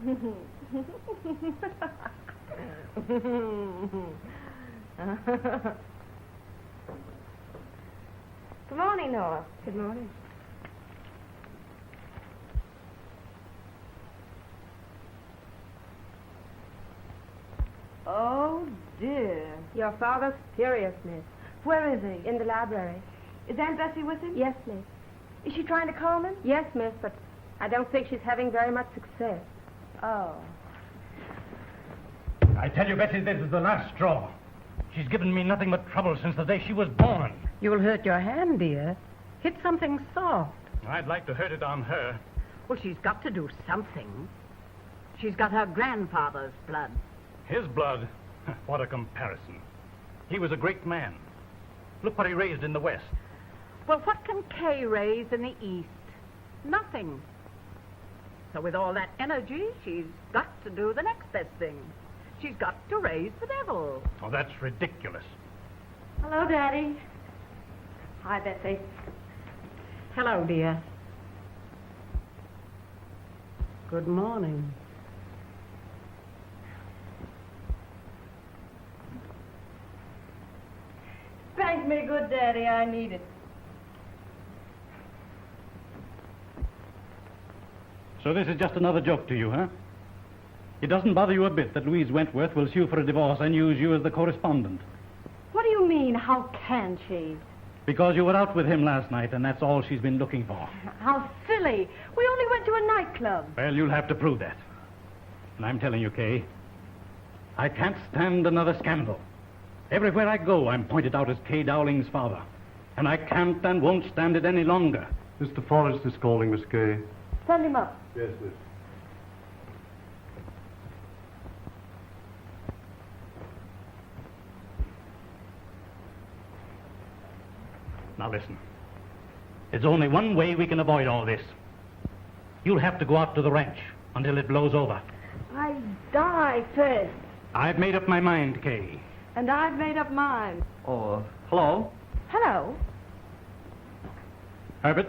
Good morning, Nora. Good morning. Oh, dear. Your father's furious, miss. Where is he? In the library. Is Aunt Bessie with him? Yes, miss. Is she trying to calm him? Yes, miss, but I don't think she's having very much success. Oh. I tell you, Bessie, this is the last straw. She's given me nothing but trouble since the day she was born. You'll hurt your hand, dear. Hit something soft. I'd like to hurt it on her. Well, she's got to do something. She's got her grandfather's blood. His blood? What a comparison. He was a great man. Look what he raised in the West. Well, what can Kay raise in the East? Nothing. So with all that energy, she's got to do the next best thing. She's got to raise the devil. Oh, that's ridiculous. Hello, Daddy. Hi, Bessie. Hello, dear. Good morning. Thank me, good Daddy. I need it. So this is just another joke to you, huh? It doesn't bother you a bit that Louise Wentworth will sue for a divorce and use you as the correspondent. What do you mean, how can she? Because you were out with him last night, and that's all she's been looking for. How silly. We only went to a nightclub. Well, you'll have to prove that. And I'm telling you, Kay, I can't stand another scandal. Everywhere I go, I'm pointed out as Kay Dowling's father. And I can't and won't stand it any longer. Mr. Forrest is calling, Miss Kay. Send him up. Yes, miss. Now listen. There's only one way we can avoid all this. You'll have to go out to the ranch until it blows over. I die first. I've made up my mind, Kay. And I've made up mine. Oh, hello? Hello. Herbert,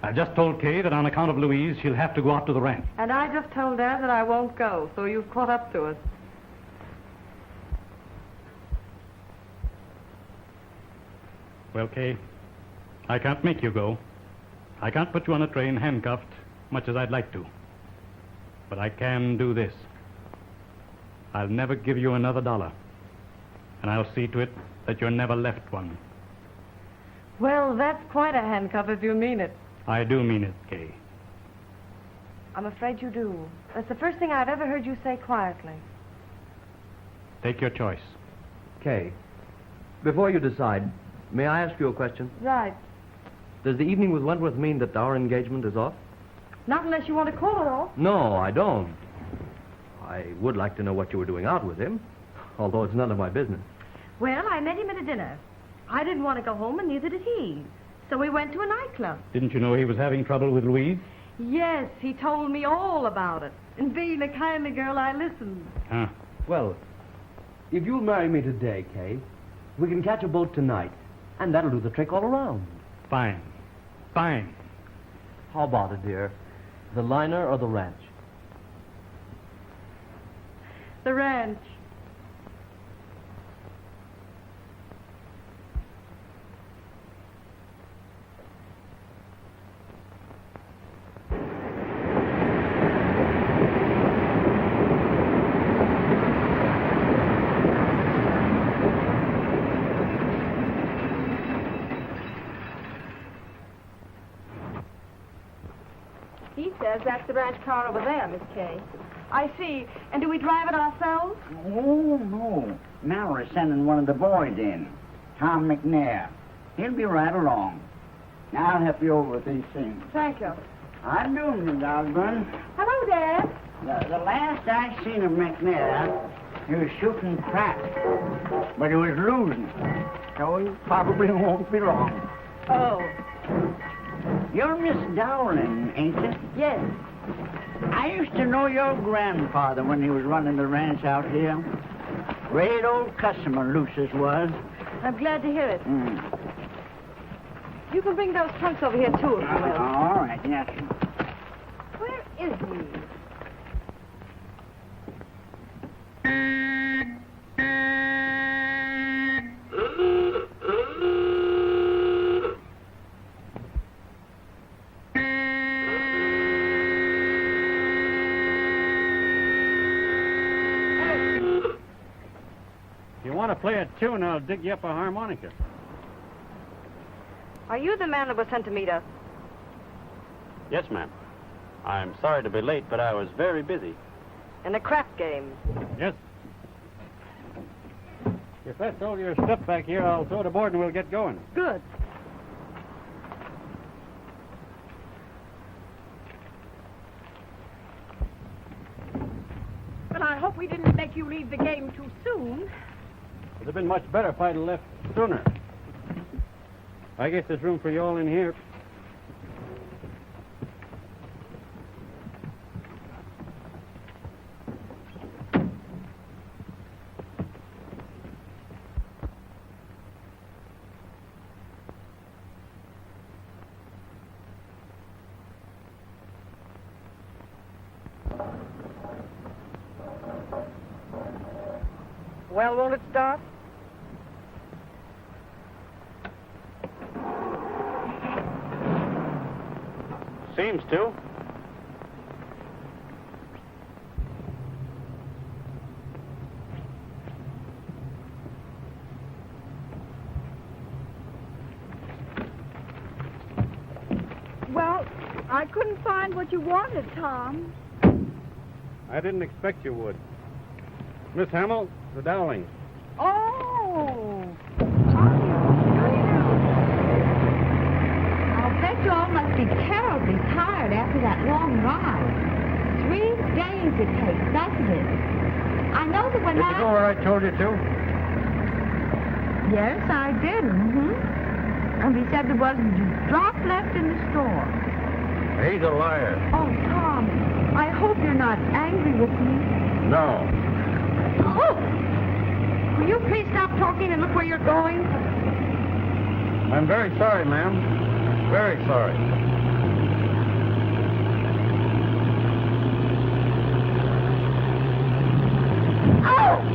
I've just told Kay that on account of Louise, she'll have to go out to the ranch. And I just told Dad that I won't go, so you've caught up to us. Well, Kay, I can't make you go. I can't put you on a train handcuffed, much as I'd like to. But I can do this. I'll never give you another dollar. And I'll see to it that you're never left one. Well, that's quite a handcuff if you mean it. I do mean it, Kay. I'm afraid you do. That's the first thing I've ever heard you say quietly. Take your choice. Kay, before you decide, may I ask you a question? Right. Does the evening with Wentworth mean that our engagement is off? Not unless you want to call it off. No, I don't. I would like to know what you were doing out with him, although it's none of my business. Well, I met him at a dinner. I didn't want to go home, and neither did he. So we went to a nightclub. Didn't you know he was having trouble with Louise? Yes, he told me all about it. And being a kindly girl, I listened. Huh. Well, if you'll marry me today, Kay, we can catch a boat tonight, and that'll do the trick all around. Fine. Fine. How about it, dear? The liner or the ranch? The ranch. He says that's the ranch car over there, Miss Kay. I see. And do we drive it ourselves? Oh, no. Now we're sending one of the boys in, Tom McNair. He'll be right along. Now I'll help you over with these things. Thank you. I'm doing it, Osborne. Hello, Dad. The last I seen of McNair, he was shooting craps, but he was losing. So he probably won't be long. Oh. You're Miss Dowling, ain't you? Yes. I used to know your grandfather when he was running the ranch out here. Great old customer, Lucius was. I'm glad to hear it. Mm. You can bring those trunks over here, too, if you will. All right, yes. Where is he? play a tune, I'll dig you up a harmonica. Are you the man that was sent to meet us? Yes, ma'am. I'm sorry to be late, but I was very busy. In a crap game. Yes. If that's all your stuff back here, I'll throw it aboard and we'll get going. Good. But I hope we didn't make you leave the game too soon. It'd have been much better if I'd have left sooner. I guess there's room for you all in here. Well, won't it start? Seems to. Well, I couldn't find what you wanted, Tom. I didn't expect you would. Miss Hamill, the Dowling. Oh! I'll bet you all must be terribly tired after that long ride. 3 days it takes, doesn't it? I know that when Did you go where I told you to? Yes, I did, And he said there wasn't a drop left in the store. He's a liar. Oh, Tom, I hope you're not angry with me. No. Oh! Will you please stop talking and look where you're going? I'm very sorry, ma'am. Very sorry. Oh!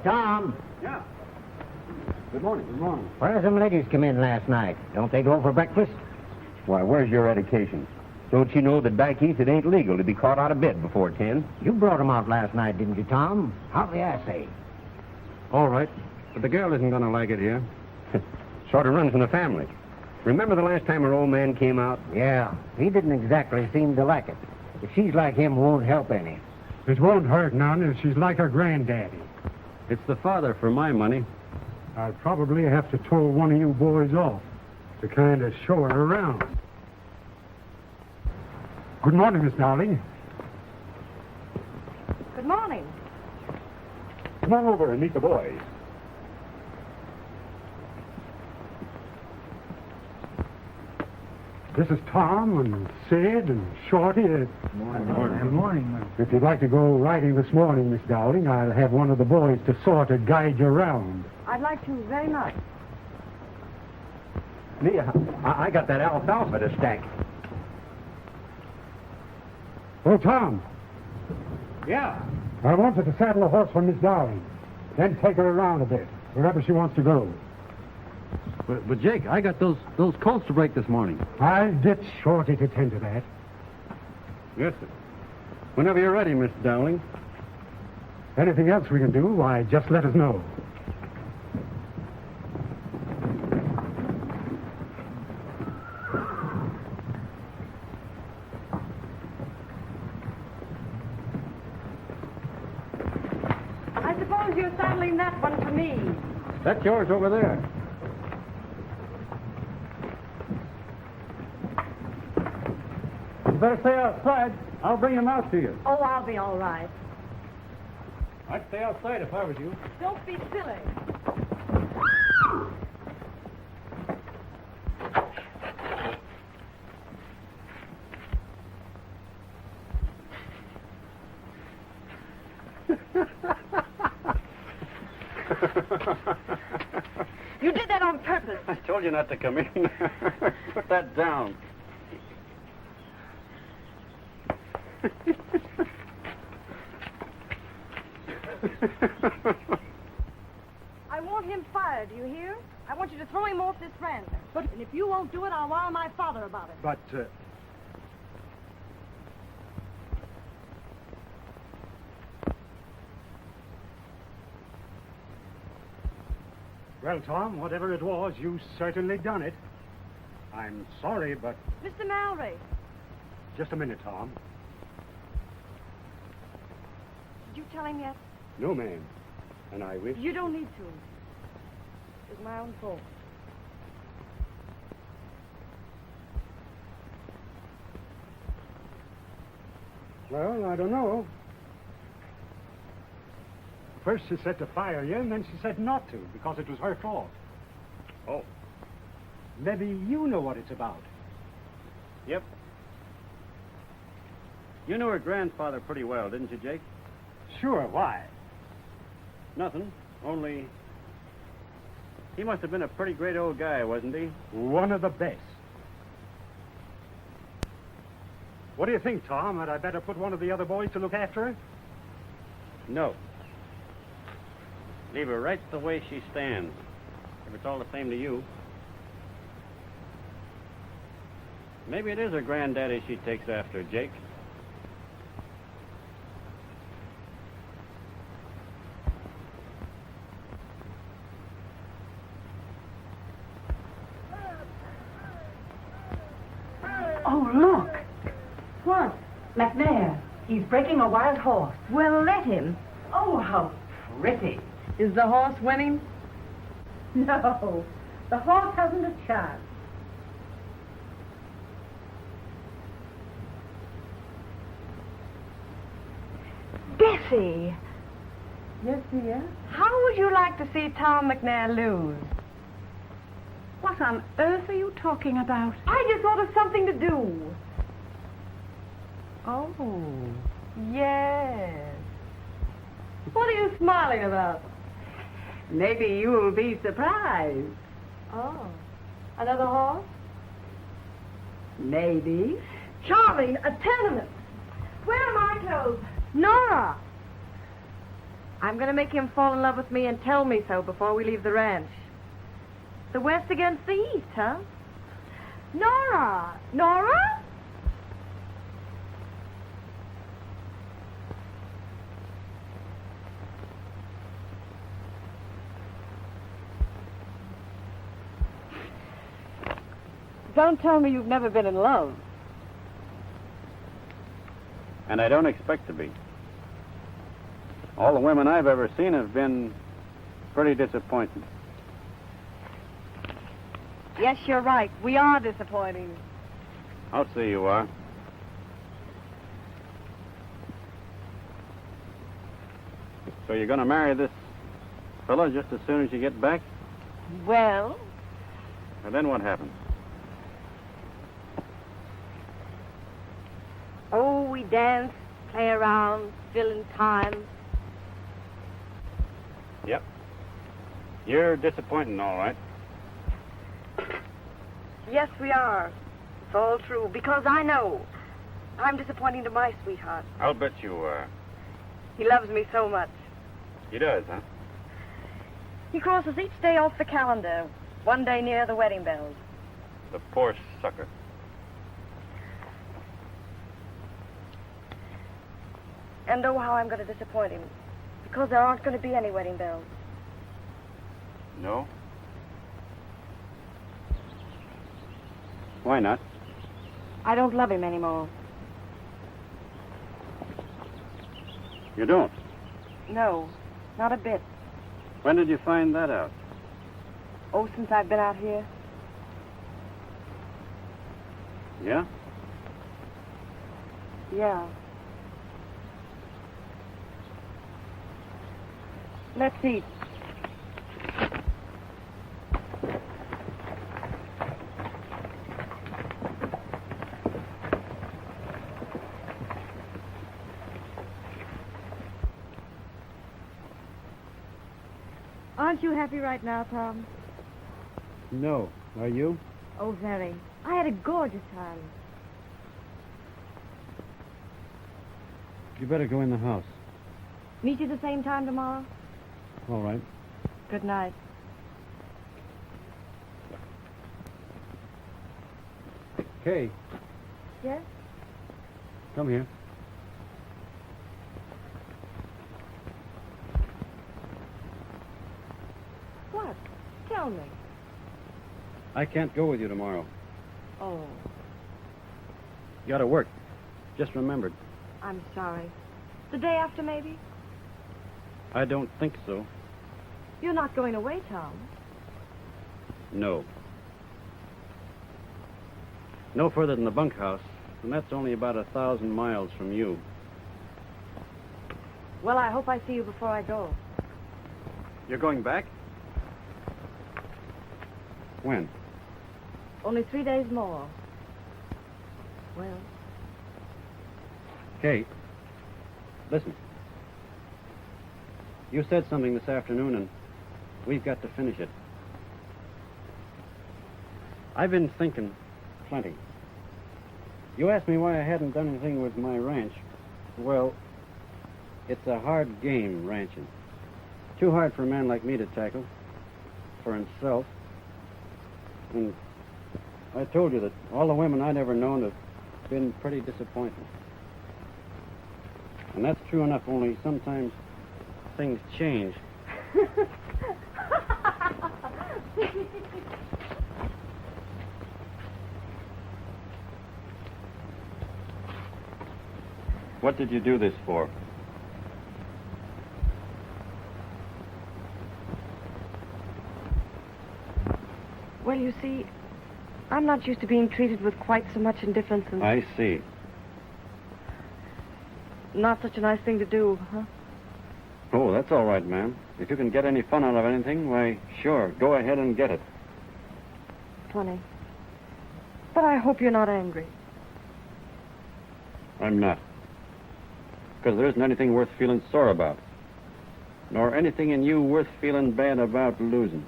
Tom, Yeah. Good morning, good morning. where did some ladies come in last night? Don't they go for breakfast? Why, where's your education? Don't you know that back east it ain't legal to be caught out of bed before 10? You brought them out last night, didn't you, Tom? How'd the ass say? All right, but the girl isn't going to like it here. Sort of runs in the family. Remember the last time her old man came out? Yeah, he didn't exactly seem to like it. If she's like him, won't help any. It won't hurt none if she's like her granddaddy. It's the father for my money. I'll probably have to tow one of you boys off to kind of show her around. Good morning, Miss Dowling. Good morning. Come on over and meet the boys. This is Tom and Sid and Shorty. Good morning. If you'd like to go riding this morning, Miss Dowling, I'll have one of the boys to sort of guide you around. I'd like to very much. Me, I got that alfalfa to stack. Oh, Tom, Yeah. I wanted to saddle a horse for Miss Dowling, then take her around a bit, wherever she wants to go. But Jake, I got those colts to break this morning. I'll get Shorty to tend to that. Yes, sir. Whenever you're ready, Mr. Dowling. Anything else we can do, why, just let us know. I suppose you're saddling that one for me. That's yours over there. You better stay outside. I'll bring him out to you. Oh, I'll be all right. I'd stay outside if I was you. Don't be silly. You did that on purpose. I told you not to come in. Put that down. I want him fired, do you hear? I want you to throw him off this ranch. And if you won't do it, I'll wire my father about it. But, Well, Tom, whatever it was, you certainly done it. I'm sorry, but... Mr. Malray, Just a minute, Tom. did you tell him yet? No, ma'am. And I wish... You don't need to. It was my own fault. Well, I don't know. First she said to fire you, and then she said not to, because it was her fault. Oh. Maybe you know what it's about. Yep. You knew her grandfather pretty well, didn't you, Jake? Sure, why? Nothing. Only... he must have been a pretty great old guy, wasn't he? One of the best. What do you think, Tom? Had I better put one of the other boys to look after her? No. Leave her right the way she stands. If it's all the same to you. Maybe it is her granddaddy she takes after, Jake. Oh, look. What? McNair. He's breaking a wild horse. Well, let him. Oh, how pretty. Is the horse winning? No, the horse hasn't a chance. Bessie, Yes, dear? how would you like to see Tom McNair lose? What on earth are you talking about? I just thought of something to do. Oh, yes. What are you smiling about? Maybe you'll be surprised. Oh, another horse? Maybe. Charming, a tenement. Where are my clothes? Nora! I'm going to make him fall in love with me and tell me so before we leave the ranch. The West against the East, huh? Nora! Nora? Don't tell me you've never been in love. And I don't expect to be. All the women I've ever seen have been pretty disappointing. Yes, you're right. We are disappointing. I'll see you are. So you're going to marry this fella just as soon as you get back? Well, And then what happens? oh, we dance, play around, fill in time. Yep. You're disappointing, all right. Yes, we are. It's all true, because I know I'm disappointing to my sweetheart. I'll bet you are. He loves me so much. He does, huh? He crosses each day off the calendar, one day near the wedding bells. The poor sucker. And oh, how I'm going to disappoint him, because there aren't going to be any wedding bells. No? Why not? I don't love him anymore. You don't? No, not a bit. When did you find that out? Oh, since I've been out here. Yeah? Yeah. Let's eat. Aren't Aren't you happy right now, Tom? No. Are you? Oh, very. I had a gorgeous time. You better go in the house. Meet you the same time tomorrow? All right. Good night. Kay, Yes? come here. What? Tell me. I can't go with you tomorrow. Oh, You gotta work. Just remembered. I'm sorry. The day after, maybe? I don't think so. You're not going away, Tom. No. No further than the bunkhouse, and that's only about 1,000 miles from you. Well, I hope I see you before I go. You're going back? When? Only 3 days more. Well, Kate, listen. You said something this afternoon, and we've got to finish it. I've been thinking plenty. You asked me why I hadn't done anything with my ranch. Well, it's a hard game, ranching. Too hard for a man like me to tackle. For himself. And I told you that all the women I'd ever known have been pretty disappointing. And that's true enough, only sometimes things change. What did you do this for? well, you see, I'm not used to being treated with quite so much indifference and I see. not such a nice thing to do, huh? Oh, that's all right, ma'am. If you can get any fun out of anything, why, sure, go ahead and get it. Funny. But I hope you're not angry. I'm not. Because there isn't anything worth feeling sore about. Nor anything in you worth feeling bad about losing.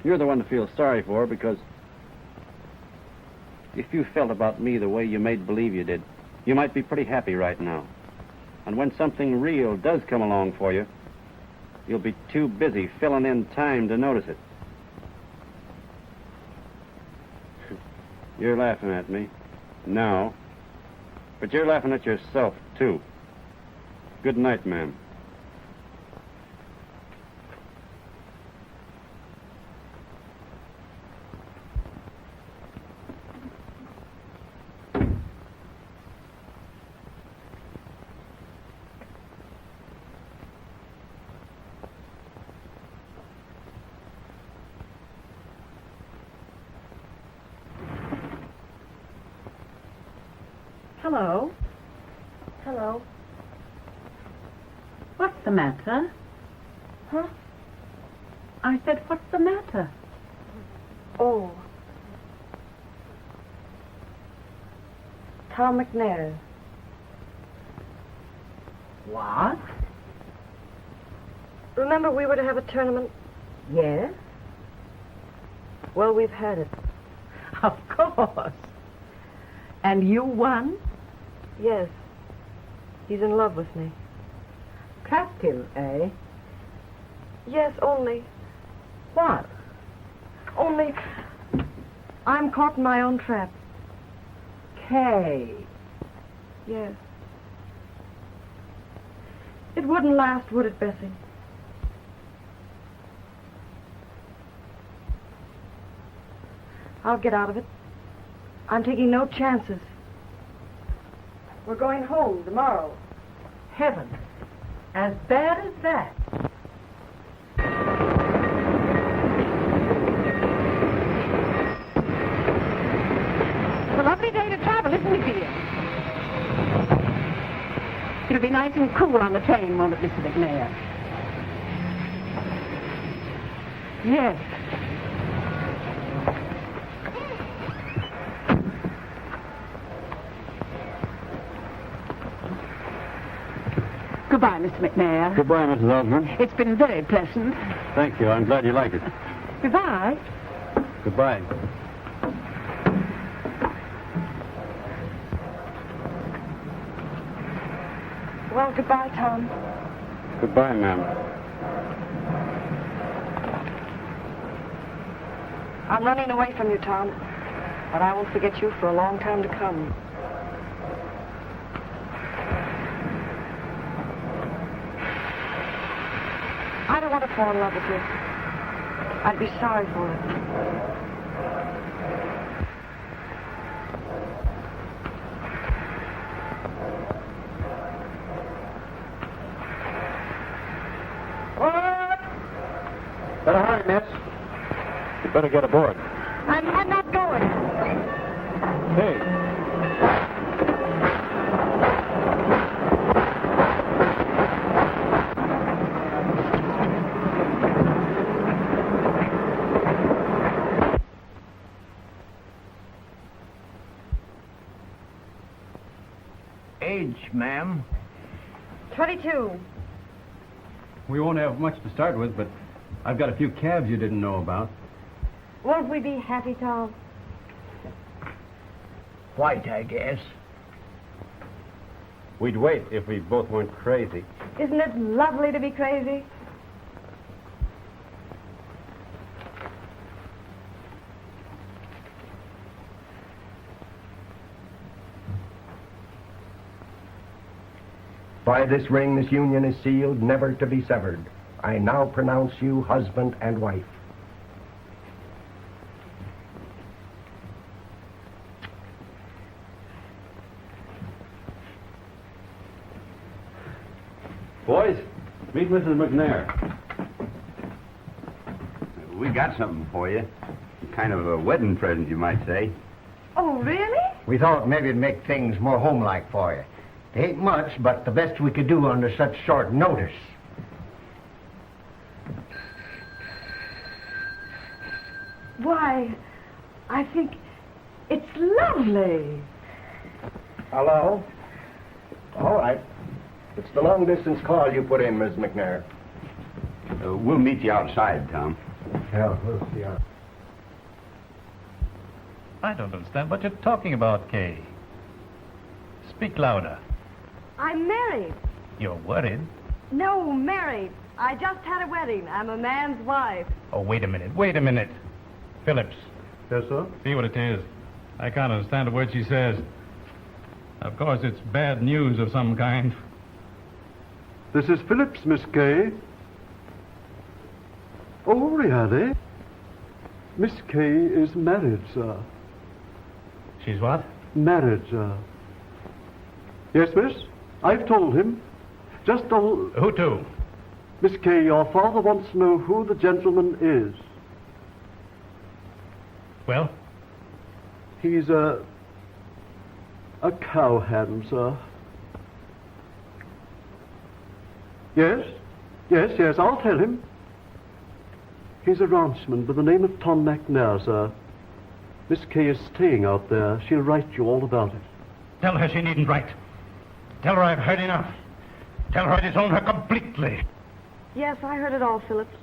You're the one to feel sorry for, because if you felt about me the way you made believe you did, you might be pretty happy right now. And when something real does come along for you, you'll be too busy filling in time to notice it. You're laughing at me now, but you're laughing at yourself, too. Good night, ma'am. Hello. Hello. What's the matter? Huh? I said, what's the matter? Oh. Tom McNair. What? Remember we were to have a tournament? Yes? Well, we've had it. Of course. And you won? Yes. He's in love with me. Trapped him, eh? Yes, only. What? Only I'm caught in my own trap. Kay. Yes. It wouldn't last, would it, Bessie? I'll get out of it. I'm taking no chances. We're going home tomorrow. Heavens. As bad as that? It's a lovely day to travel, isn't it, dear? It'll be nice and cool on the train, won't it, Mr. McNair? Yes. Goodbye, Mr. McNair. Goodbye, Mrs. Osmond. It's been very pleasant. Thank you. I'm glad you like it. Goodbye. Goodbye. Well, goodbye, Tom. Goodbye, ma'am. I'm running away from you, Tom. But I won't forget you for a long time to come. I don't want to fall in love with you. I'd be sorry for it. Better hurry, miss. You better get aboard. I'm not going. Hey. Age, ma'am? 22. We won't have much to start with, but I've got a few calves you didn't know about. Won't we be happy, Tom? White, I guess. We'd wait if we both weren't crazy. Isn't it lovely to be crazy? By this ring, this union is sealed, never to be severed. I now pronounce you husband and wife. Boys, meet Mrs. McNair. We got something for you. Kind of a wedding present, you might say. Oh, really? We thought maybe it'd make things more homelike for you. It ain't much, but the best we could do under such short notice. Why, I think it's lovely. Hello? All right. It's the long-distance call you put in, Miss McNair. We'll meet you outside, Tom. Yeah, we'll see. I don't understand what you're talking about, Kay. Speak louder. I'm married. You're worried? No, married. I just had a wedding. I'm a man's wife. Oh, wait a minute. Phillips, Yes, sir? see what it is. I can't understand a word she says. Of course, it's bad news of some kind. This is Phillips, Miss Kay. Oh, really? Miss Kay is married, sir. She's what? Married, sir. Yes, miss? I've told him. Just a... Who to? Miss Kay, your father wants to know who the gentleman is. Well? He's a cowhand, sir. Yes, I'll tell him. He's a ranchman by the name of Tom McNair, sir. Miss Kay is staying out there. She'll write you all about it. Tell her she needn't write. Tell her I've heard enough. Tell her I disown her completely. Yes, I heard it all, Phillips.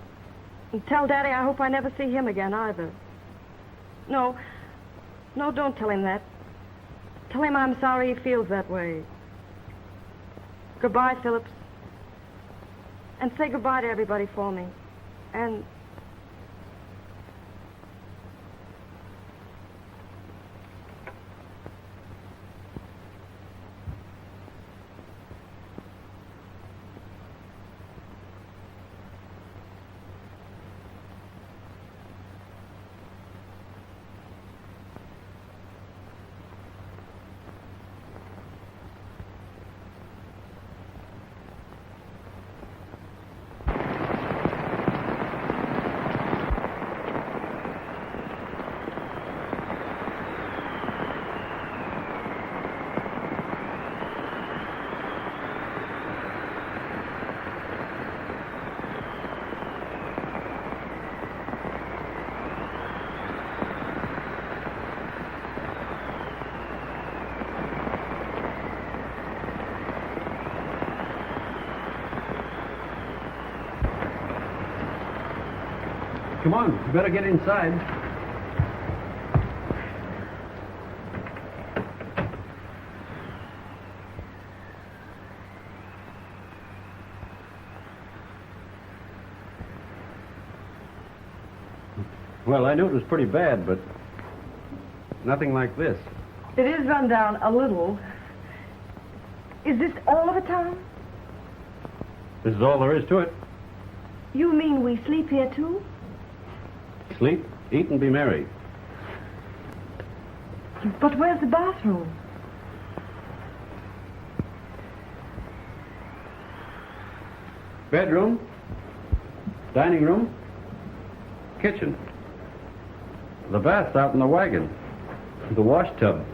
And tell Daddy I hope I never see him again, either. No, don't tell him that. Tell him I'm sorry he feels that way. Goodbye, Phillips. And say goodbye to everybody for me. And... Come on, you better get inside. Well, I knew it was pretty bad, but nothing like this. It is run down a little. Is this all of it, Tom? This is all there is to it. You mean we sleep here, too? Sleep, eat, and be merry. But where's the bathroom? Bedroom, dining room, kitchen. The bath's out in the wagon. The wash tub.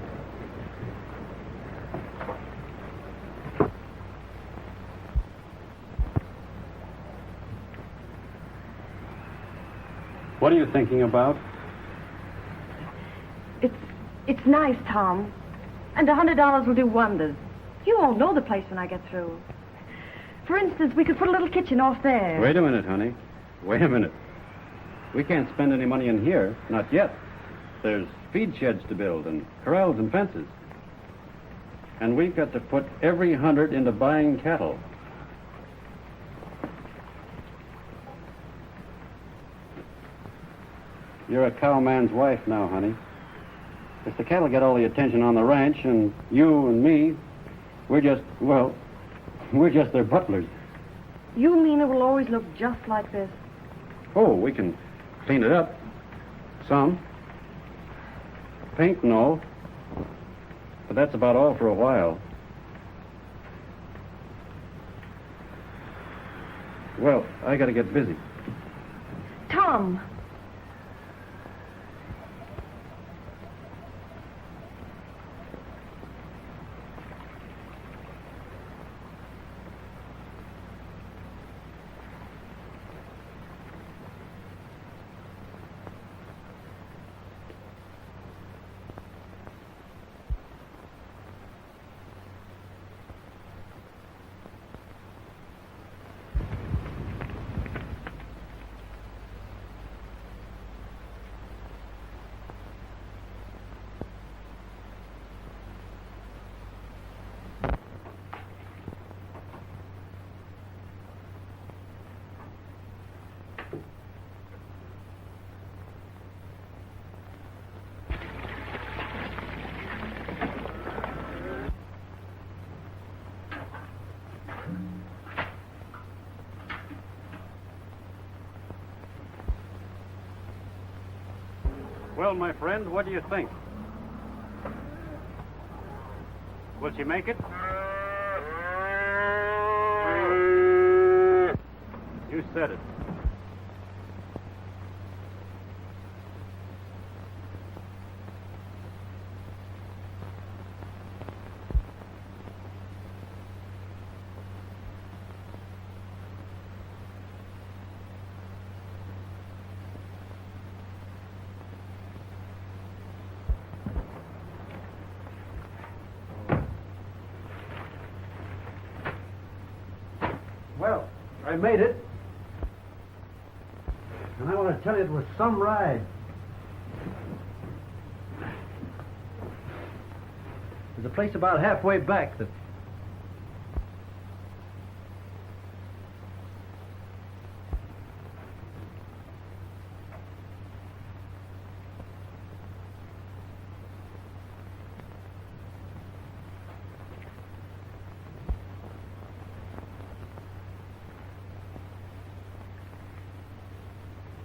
What are you thinking about? It's nice, Tom. And $100 will do wonders. You won't know the place when I get through. For instance, we could put a little kitchen off there. Wait a minute, honey. Wait a minute. We can't spend any money in here. Not yet. There's feed sheds to build and corrals and fences. And we've got to put every 100 into buying cattle. You're a cowman's wife now, honey. If the cattle get all the attention on the ranch, and you and me, we're just their butlers. You mean it will always look just like this? Oh, we can clean it up. Some. Paint and all. But that's about all for a while. Well, I gotta get busy. Tom! Well, my friend, what do you think? Will she make it? You said it. Well, I made it. And I want to tell you it was some ride. There's a place about halfway back that...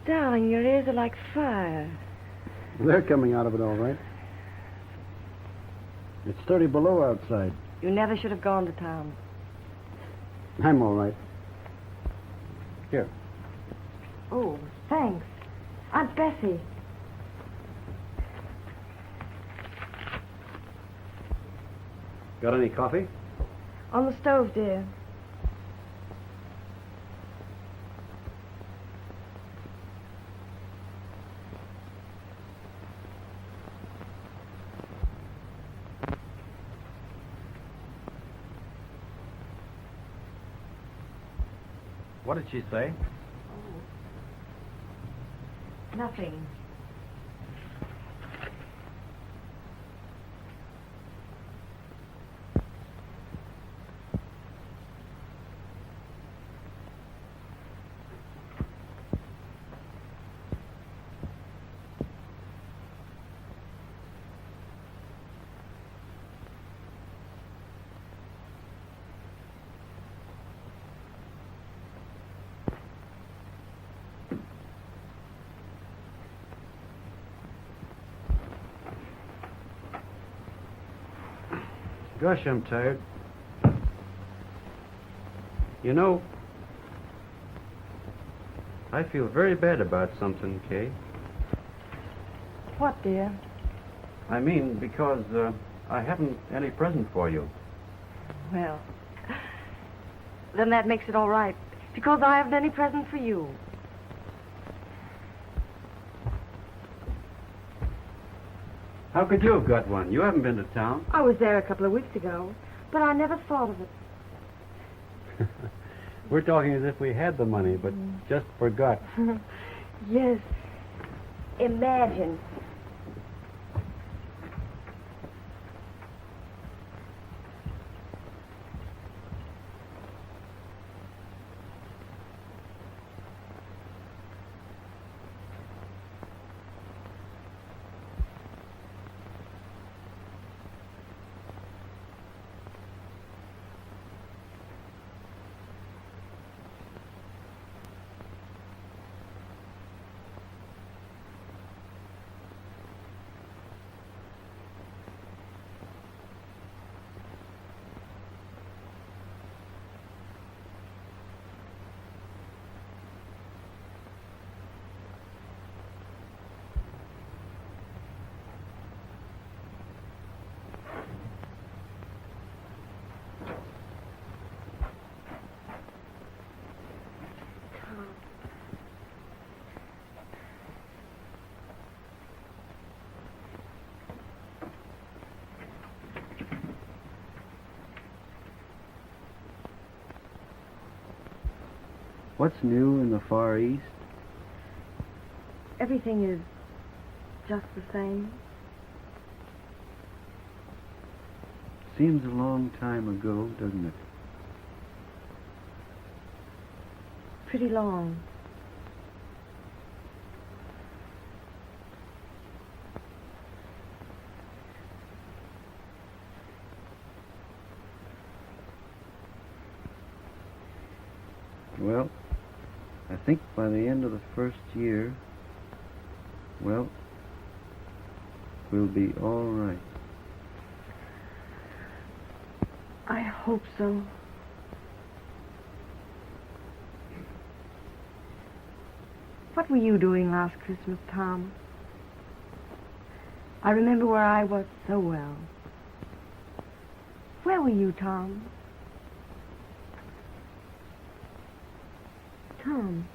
Darling, your ears are like fire. They're coming out of it all right. It's 30 below outside. You never should have gone to town. I'm all right. Here. Oh, thanks. Aunt Bessie. Got any coffee? On the stove, dear. What did she say? Nothing. Gosh, I'm tired. You know, I feel very bad about something, Kay. What, dear? I mean, because I haven't any present for you. Well, then that makes it all right. Because I haven't any present for you. How could you have got one? You haven't been to town. I was there a couple of weeks ago, but I never thought of it. We're talking as if we had the money, but just forgot. Yes. Imagine. What's new in the Far East? Everything is just the same. Seems a long time ago, doesn't it? Pretty long. Well, I think by the end of the first year, well, we'll be all right. I hope so. What were you doing last Christmas, Tom? I remember where I was so well. Where were you, Tom? Tom.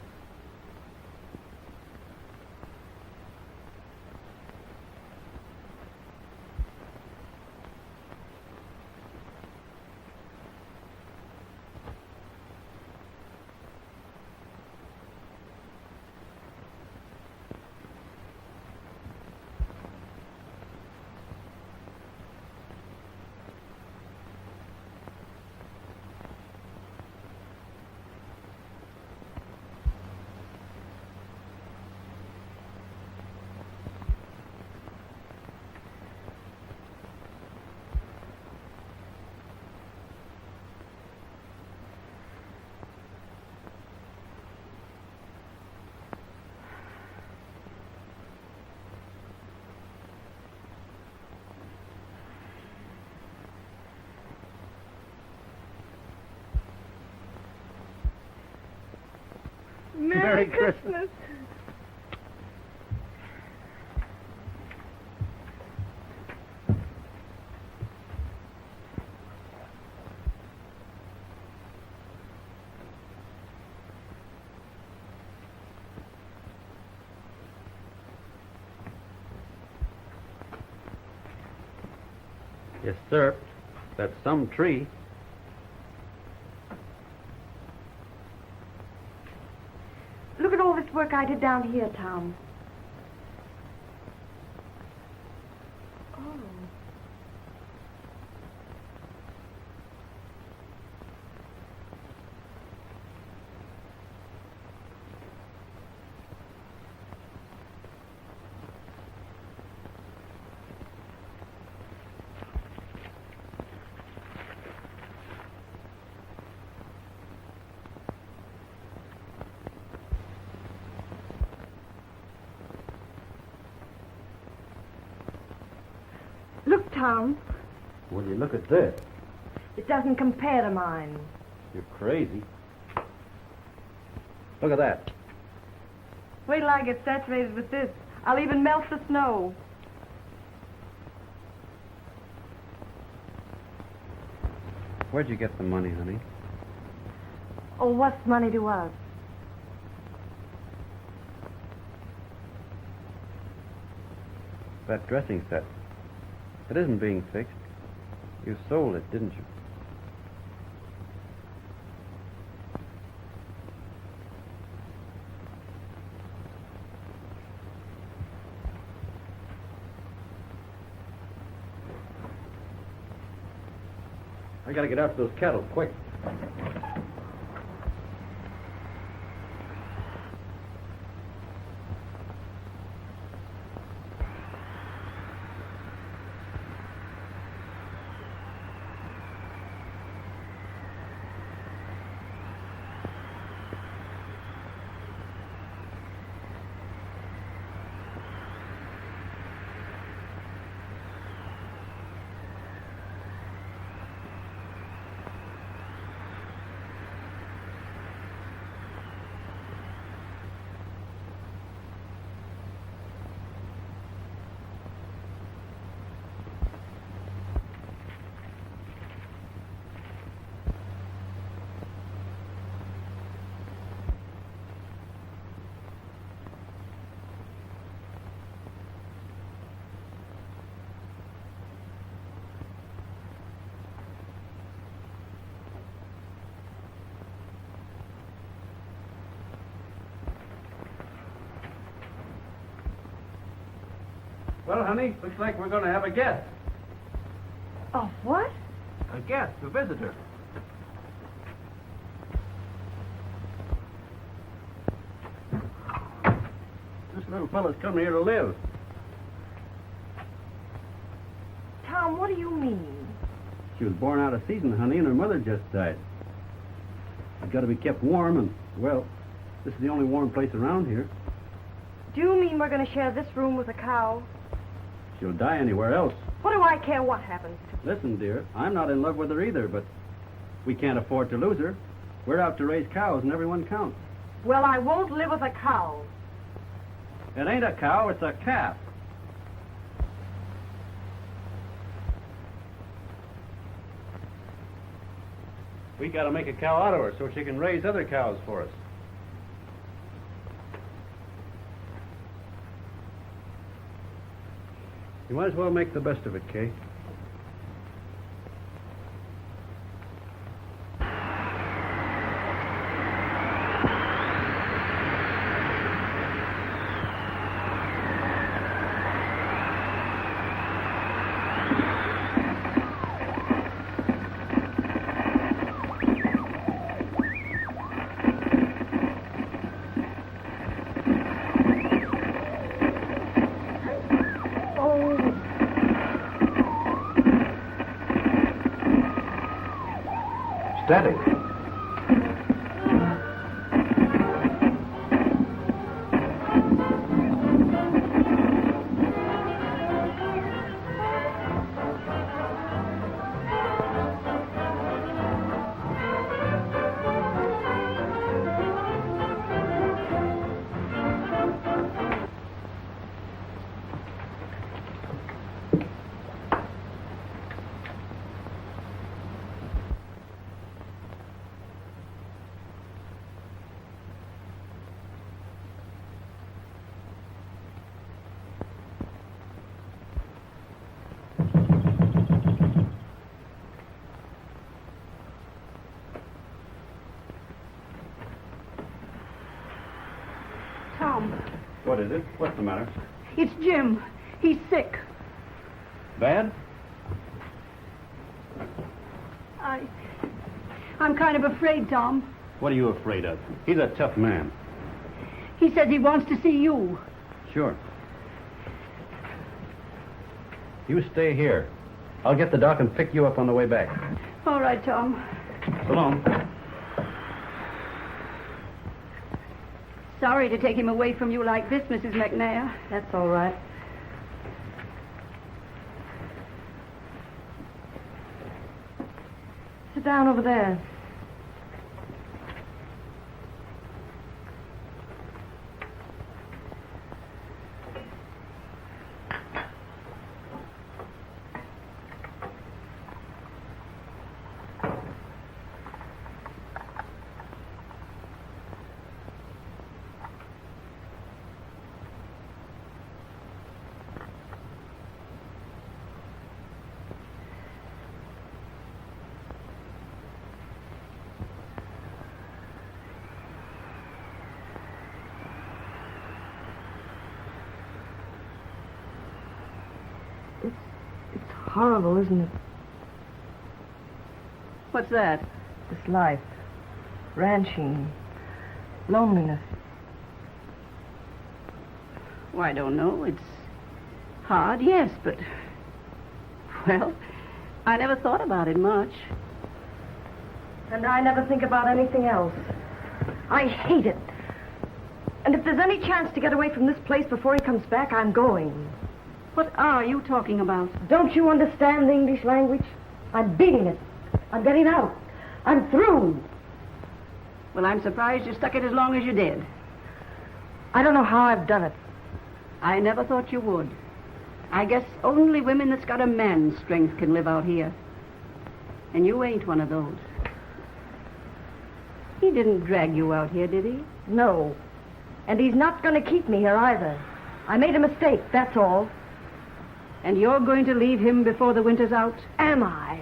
Merry Christmas. Yes, sir. That's some tree. Look at all this work I did down here, Tom. Tom. Will you look at this? It doesn't compare to mine. You're crazy. Look at that. Wait till I get saturated with this. I'll even melt the snow. Where'd you get the money, honey? Oh, what's money to us? That dressing set. It isn't being fixed. You sold it, didn't you? I gotta get after those cattle, quick. Well, honey, looks like we're going to have a guest. Oh, what? A guest, a visitor. This little fella's come here to live. Tom, what do you mean? She was born out of season, honey, and her mother just died. She's got to be kept warm, and, well, this is the only warm place around here. Do you mean we're going to share this room with a cow? She'll die anywhere else. What do I care what happens to her? Listen, dear, I'm not in love with her either, but we can't afford to lose her. We're out to raise cows, and everyone counts. Well, I won't live with a cow. It ain't a cow, it's a calf. We got to make a cow out of her so she can raise other cows for us. You might as well make the best of it, Kay. Steady. Tom, What is it? What's the matter? it's Jim. He's sick. Bad? I'm kind of afraid, Tom. What are you afraid of? He's a tough man. He says he wants to see you. Sure. You stay here. I'll get the doc and pick you up on the way back. All right, Tom. So long. Sorry to take him away from you like this, Mrs. McNair. That's all right. sit down over there. It's horrible, isn't it? What's that? This life. Ranching. Loneliness. Well, I don't know. It's hard, yes, but... Well, I never thought about it much. And I never think about anything else. I hate it. And if there's any chance to get away from this place before he comes back, I'm going. What are you talking about? Don't you understand the English language? I'm beating it. I'm getting out. I'm through. Well, I'm surprised you stuck it as long as you did. I don't know how I've done it. I never thought you would. I guess only women that's got a man's strength can live out here. And you ain't one of those. He didn't drag you out here, did he? No. And he's not going to keep me here either. I made a mistake, that's all. And you're going to leave him before the winter's out? Am I?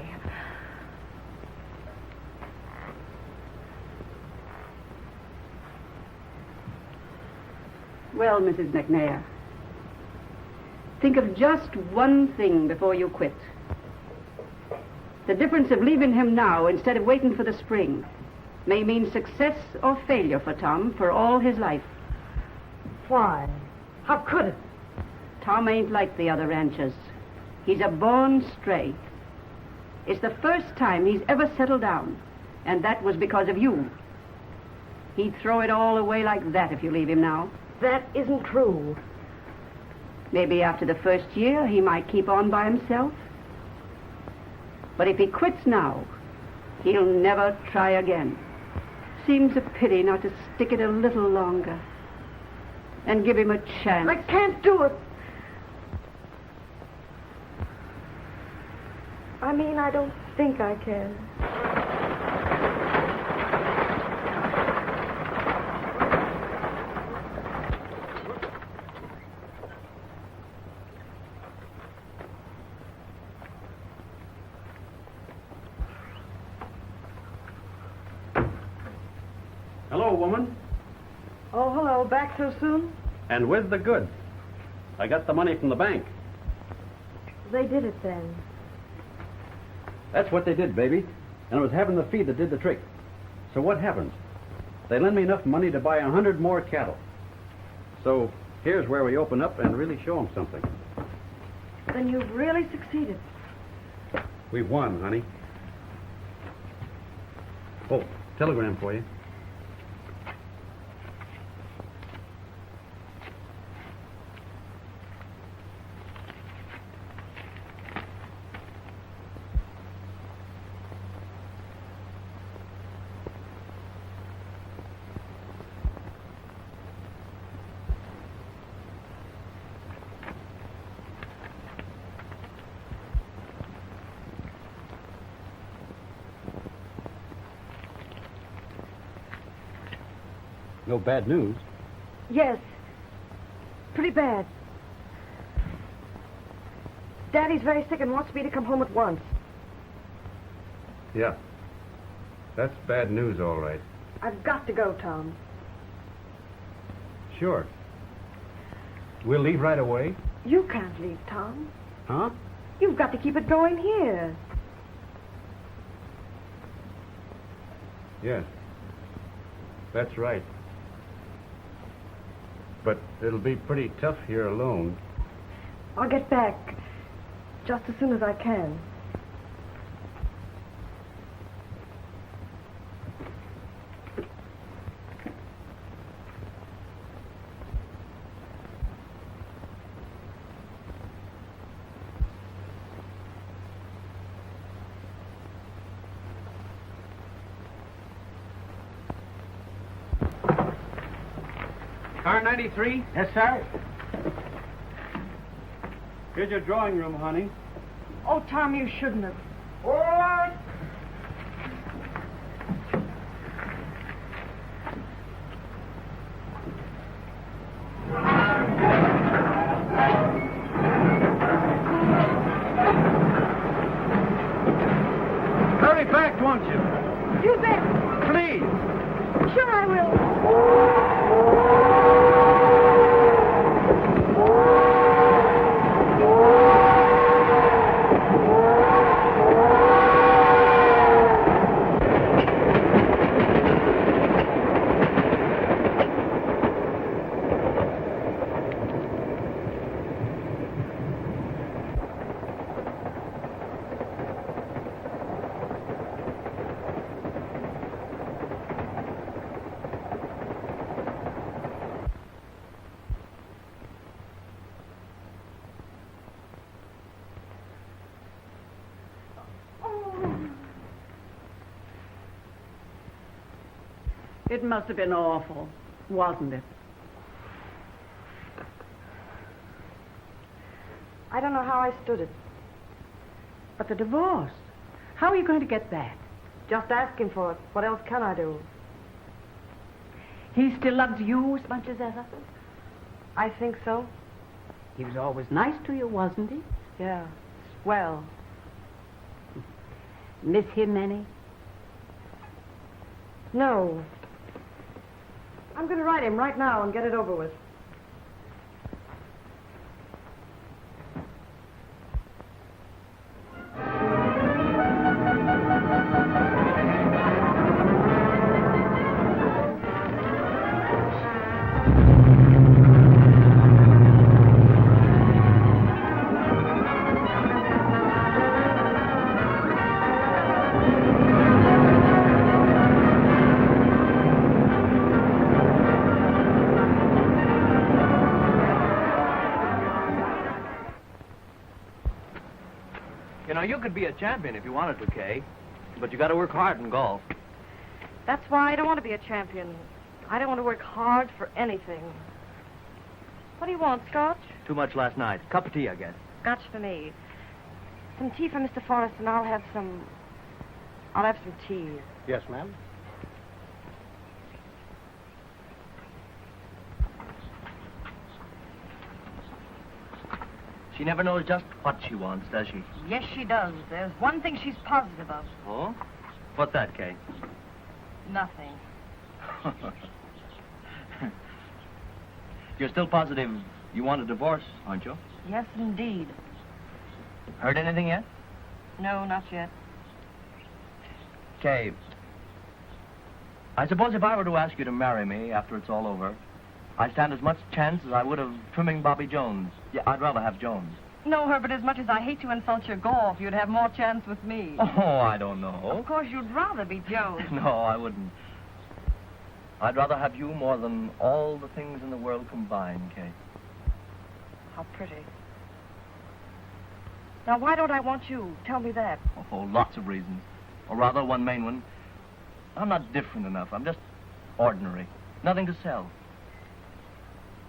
Well, Mrs. McNair, think of just one thing before you quit. The difference of leaving him now instead of waiting for the spring may mean success or failure for Tom for all his life. Why? How could it? Tom ain't like the other ranchers. He's a born stray. It's the first time he's ever settled down, and that was because of you. He'd throw it all away like that if you leave him now. That isn't true. Maybe after the first year he might keep on by himself. But if he quits now, he'll never try again. Seems a pity not to stick it a little longer and give him a chance. I can't do it. I mean, I don't think I can. Hello, woman. Oh, hello. Back so soon? And with the goods. I got the money from the bank. They did it then. That's what they did, baby. And it was having the feed that did the trick. So what happens? They lend me enough money to buy 100 more cattle. So here's where we open up and really show them something. Then you've really succeeded. We've won, honey. Oh, telegram for you. No bad news. Yes. Pretty bad. Daddy's very sick and wants me to come home at once. Yeah. That's bad news, all right. I've got to go, Tom. Sure. We'll leave right away. You can't leave, Tom. Huh? You've got to keep it going here. Yes. That's right. But it'll be pretty tough here alone. I'll get back just as soon as I can. Car 93? Yes, sir. Here's your drawing room, honey. Oh, Tom, you shouldn't have. What? Hurry back, won't you? You bet. Please. Sure I will. It must have been awful, wasn't it? I don't know how I stood it. But the divorce, how are you going to get that? Just asking for it. What else can I do? He still loves you as much as ever? I think so. He was always nice to you, wasn't he? Yeah. Well, Miss him any? no. I'm going to write him right now and get it over with. You know, you could be a champion if you wanted to, Kay. But you got to work hard in golf. That's why I don't want to be a champion. I don't want to work hard for anything. What do you want, Scotch? Too much last night. Cup of tea, I guess. Scotch for me. Some tea for Mr. Forrest, and I'll have some tea. Yes, ma'am. She never knows just what she wants, does she? Yes, she does. There's one thing she's positive of. Oh? What's that, Kay? Nothing. You're still positive you want a divorce, aren't you? Yes, indeed. Heard anything yet? No, not yet. Kay, I suppose if I were to ask you to marry me after it's all over, I stand as much chance as I would of trimming Bobby Jones. Yeah, I'd rather have Jones. No, Herbert, as much as I hate to insult your golf, you'd have more chance with me. Oh, I don't know. Of course, you'd rather be Jones. No, I wouldn't. I'd rather have you more than all the things in the world combined, Kay. How pretty. Now, why don't I want you? Tell me that. Oh, lots of reasons. Or rather, one main one. I'm not different enough. I'm just ordinary. Nothing to sell.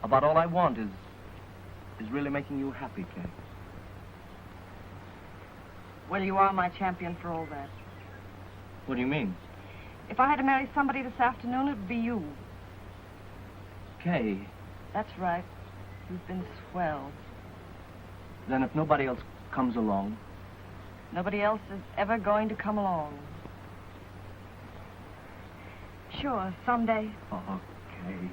About all I want is really making you happy, Kay. Well, you are my champion for all that. What do you mean? If I had to marry somebody this afternoon, it would be you. Kay, That's right. You've been swell. then if nobody else comes along, Nobody else is ever going to come along. Sure, someday. oh, Kay.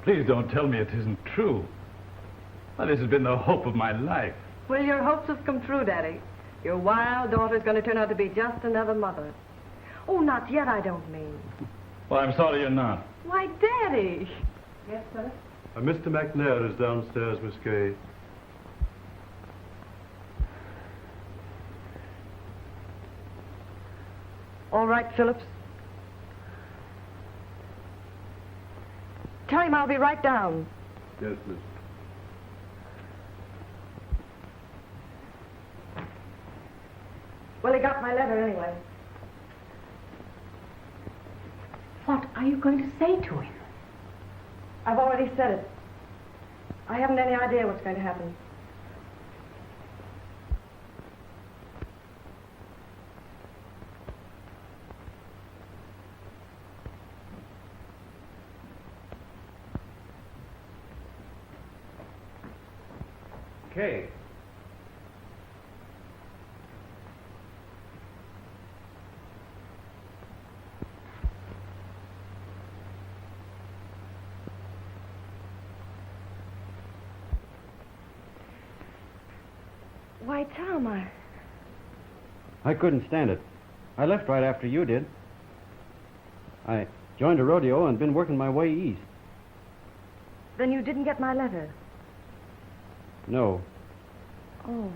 Please don't tell me it isn't true. Well, this has been the hope of my life. Well, your hopes have come true, Daddy. Your wild daughter's going to turn out to be just another mother. Oh, not yet, I don't mean. Well, I'm sorry you're not. Why, Daddy. Yes, sir? Mr. McNair is downstairs, Miss Kay. All right, Phillips. Tell him I'll be right down. Yes, miss. Well, he got my letter anyway. are you going to say to him? I've already said it. I haven't any idea what's going to happen. Kay. Why, Tom, I couldn't stand it. I left right after you did. I joined a rodeo and been working my way east. Then you didn't get my letter. No. Oh.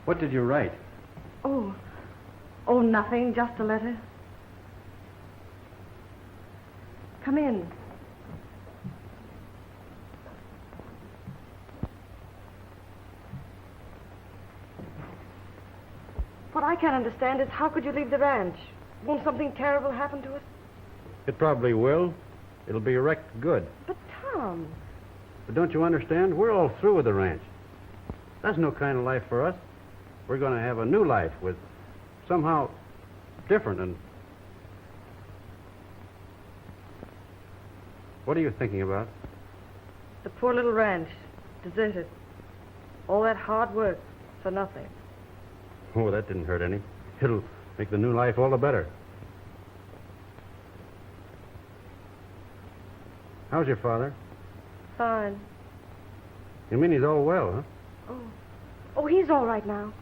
What did you write? Oh. Oh, nothing. Just a letter. Come in. What I can't understand is how could you leave the ranch? Won't something terrible happen to us? It probably will. It'll be wrecked good. But, Tom... But don't you understand? We're all through with the ranch. That's no kind of life for us. We're going to have a new life with somehow different and... What are you thinking about? The poor little ranch, deserted. All that hard work for nothing. Oh, that didn't hurt any. It'll make the new life all the better. How's your father? Fine. You mean he's all well, huh? Oh. Oh, he's all right now.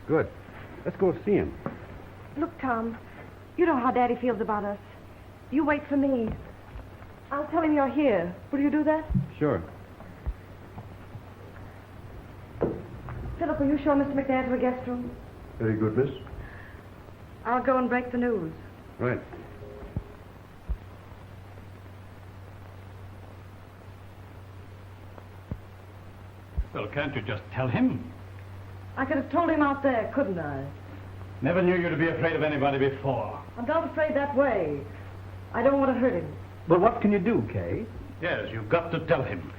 Good. Let's go see him. Look, Tom, you know how Daddy feels about us. You wait for me. I'll tell him you're here. Will you do that? Sure. Philip, will you show Mr. McNair to a guest room? Very good, miss. I'll go and break the news. Right. Well, can't you just tell him? I could have told him out there, couldn't I? Never knew you to be afraid of anybody before. I'm not afraid that way. I don't want to hurt him. But what can you do, Kay? Yes, you've got to tell him.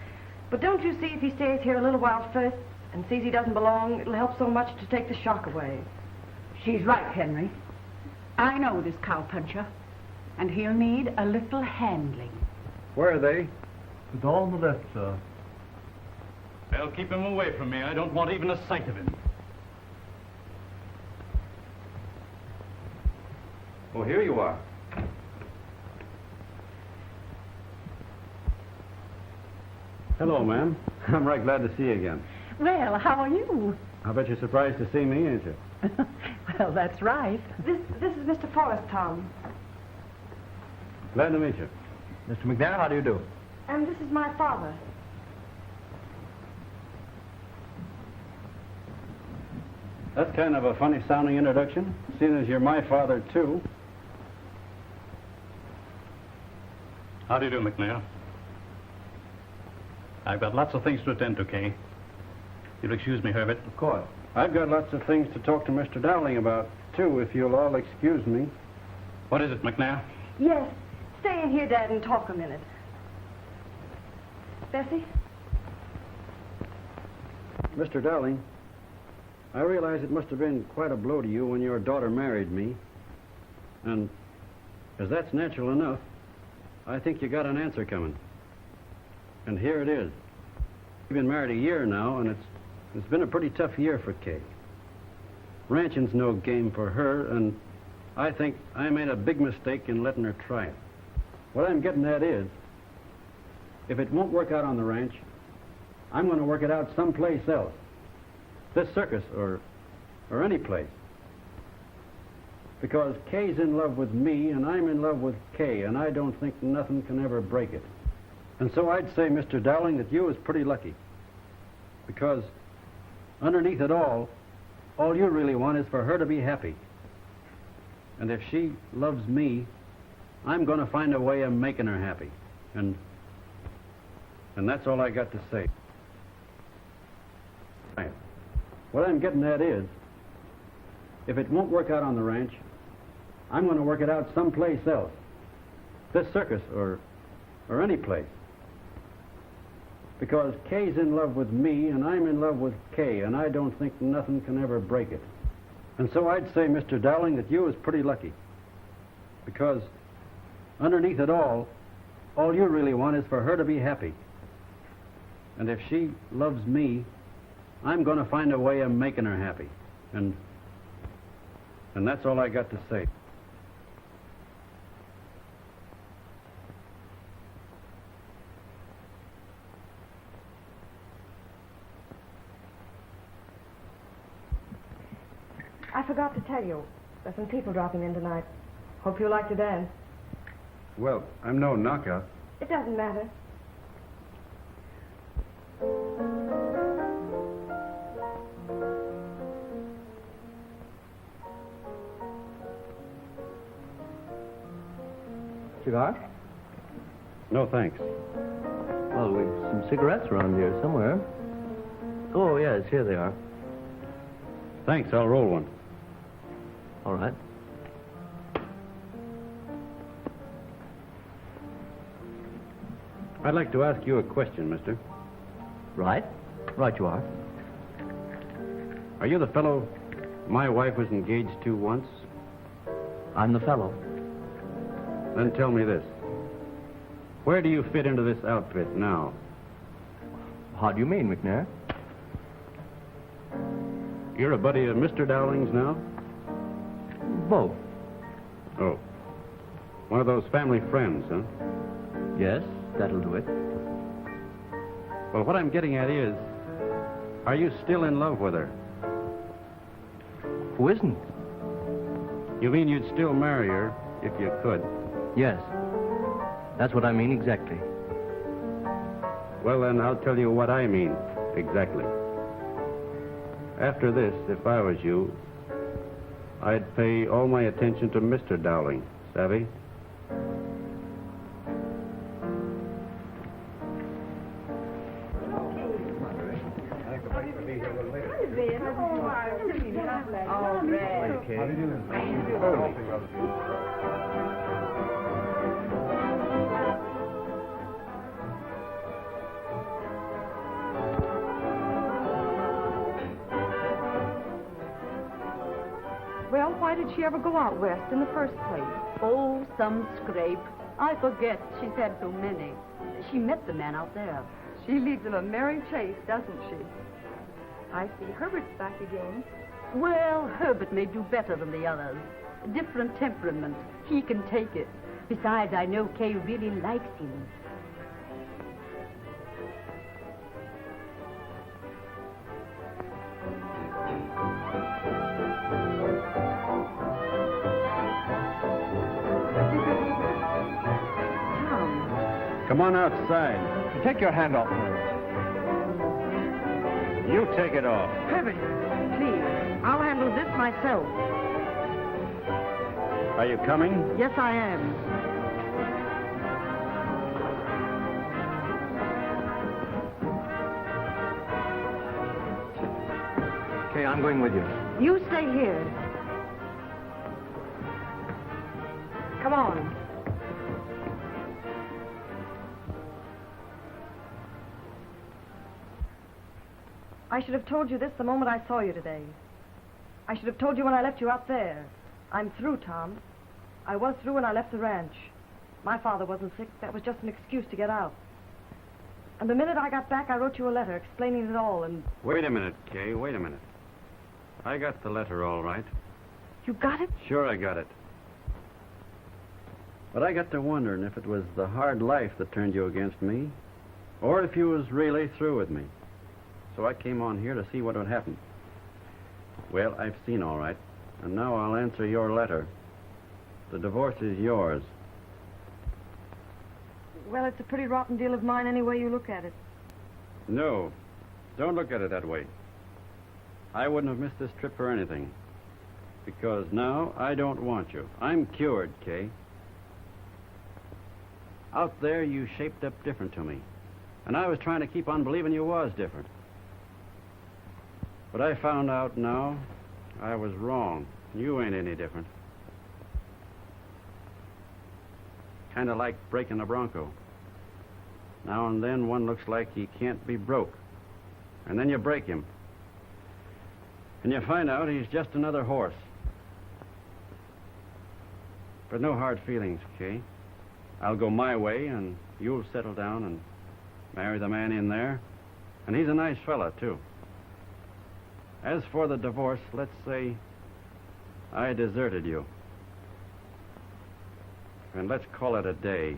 But don't you see if he stays here a little while first and sees he doesn't belong, it'll help so much to take the shock away. She's right, Henry. I know this cowpuncher, and he'll need a little handling. Where are they? It's all on the left, sir. Well, keep him away from me. I don't want even a sight of him. Oh, here you are. Hello, ma'am. I'm right glad to see you again. Well, how are you? I bet you're surprised to see me, ain't you? Well, that's right. This is Mr. Forrest, Tom. Glad to meet you. Mr. McNair, how do you do? And this is my father. That's kind of a funny sounding introduction, seeing as you're my father, too. How do you do, McNair? I've got lots of things to attend to, Kay. You'll excuse me, Herbert? Of course. I've got lots of things to talk to Mr. Dowling about, too, if you'll all excuse me. What is it, McNair? Yes. Stay in here, Dad, and talk a minute. Bessie? Mr. Dowling, I realize it must have been quite a blow to you when your daughter married me. And as that's natural enough, I think you got an answer coming. And here it is. We've been married a year now, and it's been a pretty tough year for Kay. Ranching's no game for her, and I think I made a big mistake in letting her try it. What I'm getting at is, if it won't work out on the ranch, I'm going to work it out someplace else. This circus or any place. Because Kay's in love with me, and I'm in love with Kay, and I don't think nothing can ever break it. And so I'd say, Mr. Dowling, that you was pretty lucky. Because underneath it all you really want is for her to be happy. And if she loves me, I'm going to find a way of making her happy. And that's all I got to say. Right. What I'm getting at is, if it won't work out on the ranch, I'm going to work it out someplace else. This circus or any place. Because Kay's in love with me, and I'm in love with Kay, and I don't think nothing can ever break it. And so I'd say, Mr. Dowling, that you was pretty lucky. Because underneath it all you really want is for her to be happy. And if she loves me, I'm going to find a way of making her happy. And that's all I got to say. I forgot to tell you. There's some people dropping in tonight. Hope you like to dance. Well, I'm no knockout. It doesn't matter. Cigar? No, thanks. Well, we've some cigarettes around here somewhere. Oh, yes, here they are. Thanks, I'll roll one. All right. I'd like to ask you a question, mister. Right. Right you are. Are you the fellow my wife was engaged to once? I'm the fellow. Then tell me this. Where do you fit into this outfit now? How do you mean, McNair? You're a buddy of Mr. Dowling's now? Both. Oh. One of those family friends, huh? Yes, that'll do it. Well, what I'm getting at is, are you still in love with her? Who isn't? You mean you'd still marry her if you could? Yes. That's what I mean exactly. Well, then, I'll tell you what I mean exactly. After this, if I was you, I'd pay all my attention to Mr. Dowling, savvy? Well, why did she ever go out west in the first place? Oh, some scrape. I forget. She's had so many. She met the man out there. She leads him a merry chase, doesn't she? I see Herbert's back again. Well, Herbert may do better than the others. Different temperament. He can take it. Besides, I know Kay really likes him. Come on outside. Take your hand off me. You take it off. Herbert, please. I'll handle this myself. Are you coming? Yes, I am. Okay, I'm going with you. You stay here. Come on. I should have told you this the moment I saw you today. I should have told you when I left you out there. I'm through, Tom. I was through when I left the ranch. My father wasn't sick. That was just an excuse to get out. And the minute I got back, I wrote you a letter explaining it all, and... Wait a minute, Kay. Wait a minute. I got the letter all right. You got it? Sure I got it. But I got to wondering if it was the hard life that turned you against me, or if you was really through with me. So I came on here to see what would happen. Well, I've seen all right, and now I'll answer your letter. The divorce is yours. Well, it's a pretty rotten deal of mine any way you look at it. No, don't look at it that way. I wouldn't have missed this trip for anything. Because now I don't want you. I'm cured, Kay. Out there, you shaped up different to me. And I was trying to keep on believing you was different. But I found out now, I was wrong. You ain't any different. Kind of like breaking a bronco. Now and then one looks like he can't be broke. And then you break him. And you find out he's just another horse. But no hard feelings, Kay. I'll go my way, and you'll settle down and marry the man in there. And he's a nice fella, too. As for the divorce, let's say I deserted you. And let's call it a day.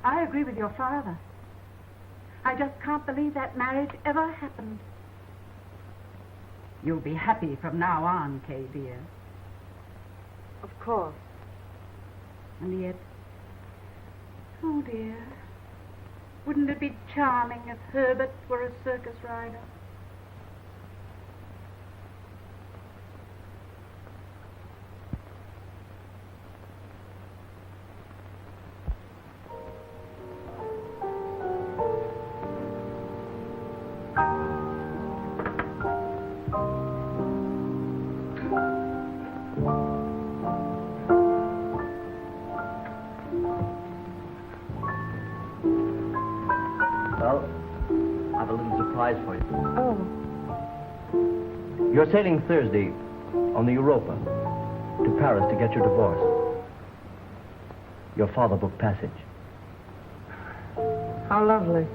I agree with your father. I just can't believe that marriage ever happened. You'll be happy from now on, Kay, dear. Of course. And yet, oh dear, wouldn't it be charming if Herbert were a circus rider? Well, I have a little surprise for you. Oh. You're sailing Thursday on the Europa to Paris to get your divorce. Your father booked passage. How lovely.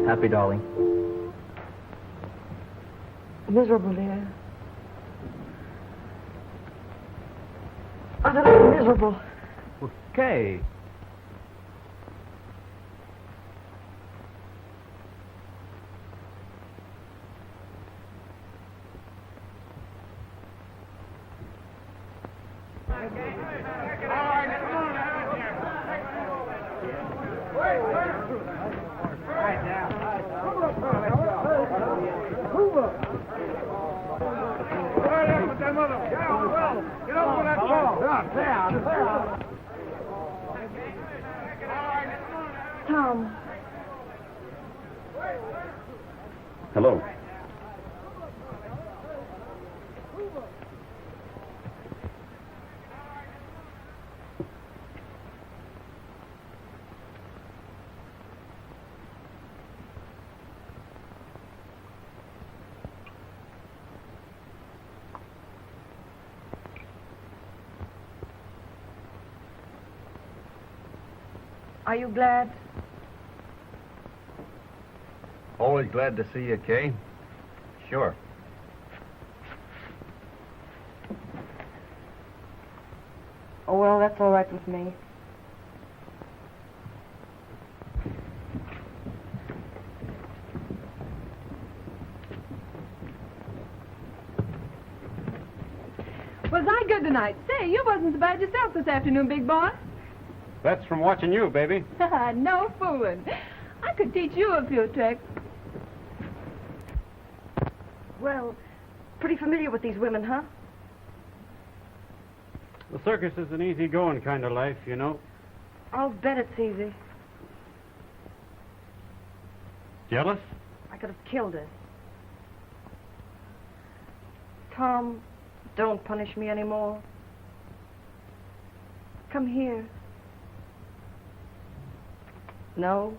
Happy, darling? Miserable, dear. Utterly miserable. Okay. Tom. Hello. Are you glad? Always glad to see you, Kay. Sure. Oh, well, that's all right with me. Was I good tonight? Say, you wasn't so bad yourself this afternoon, big boy. That's from watching you, baby. No fooling. I could teach you a few tricks. Well, pretty familiar with these women, huh? The circus is an easy-going kind of life, you know. I'll bet it's easy. Jealous? I could have killed her. Tom, don't punish me anymore. Come here. No?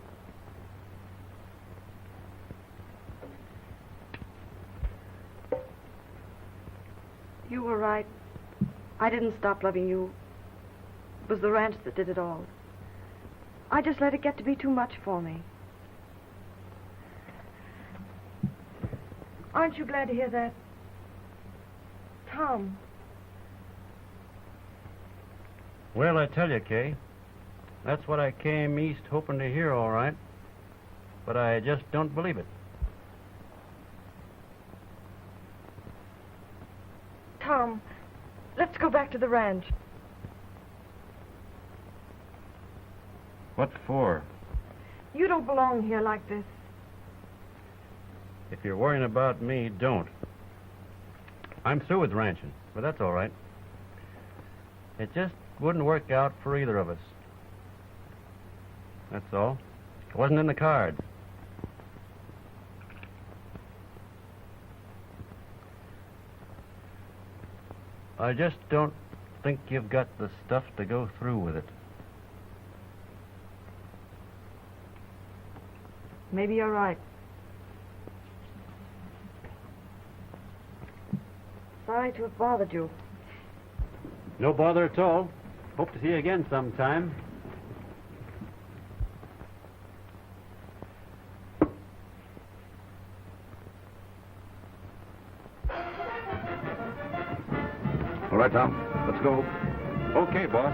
You were right. I didn't stop loving you. It was the ranch that did it all. I just let it get to be too much for me. Aren't you glad to hear that? Tom. Well, I tell you, Kay, that's what I came east hoping to hear, all right. But I just don't believe it. Tom, let's go back to the ranch. What for? You don't belong here like this. If you're worrying about me, don't. I'm through with ranching, but that's all right. It just wouldn't work out for either of us. That's all. It wasn't in the cards. I just don't think you've got the stuff to go through with it. Maybe you're right. Sorry to have bothered you. No bother at all. Hope to see you again sometime. All right, Tom. Let's go. Okay, boss.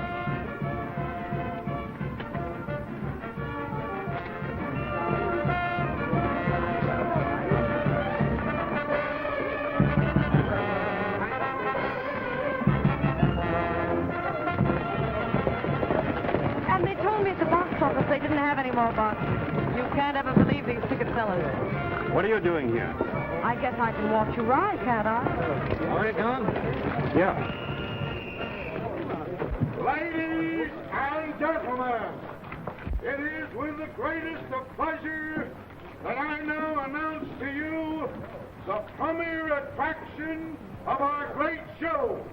And they told me at the box office they didn't have any more boxes. You can't ever believe these ticket sellers. What are you doing here? I guess I can watch you ride, can't I? All right, Tom? Yeah. Ladies and gentlemen, it is with the greatest of pleasure that I now announce to you the premier attraction of our great show.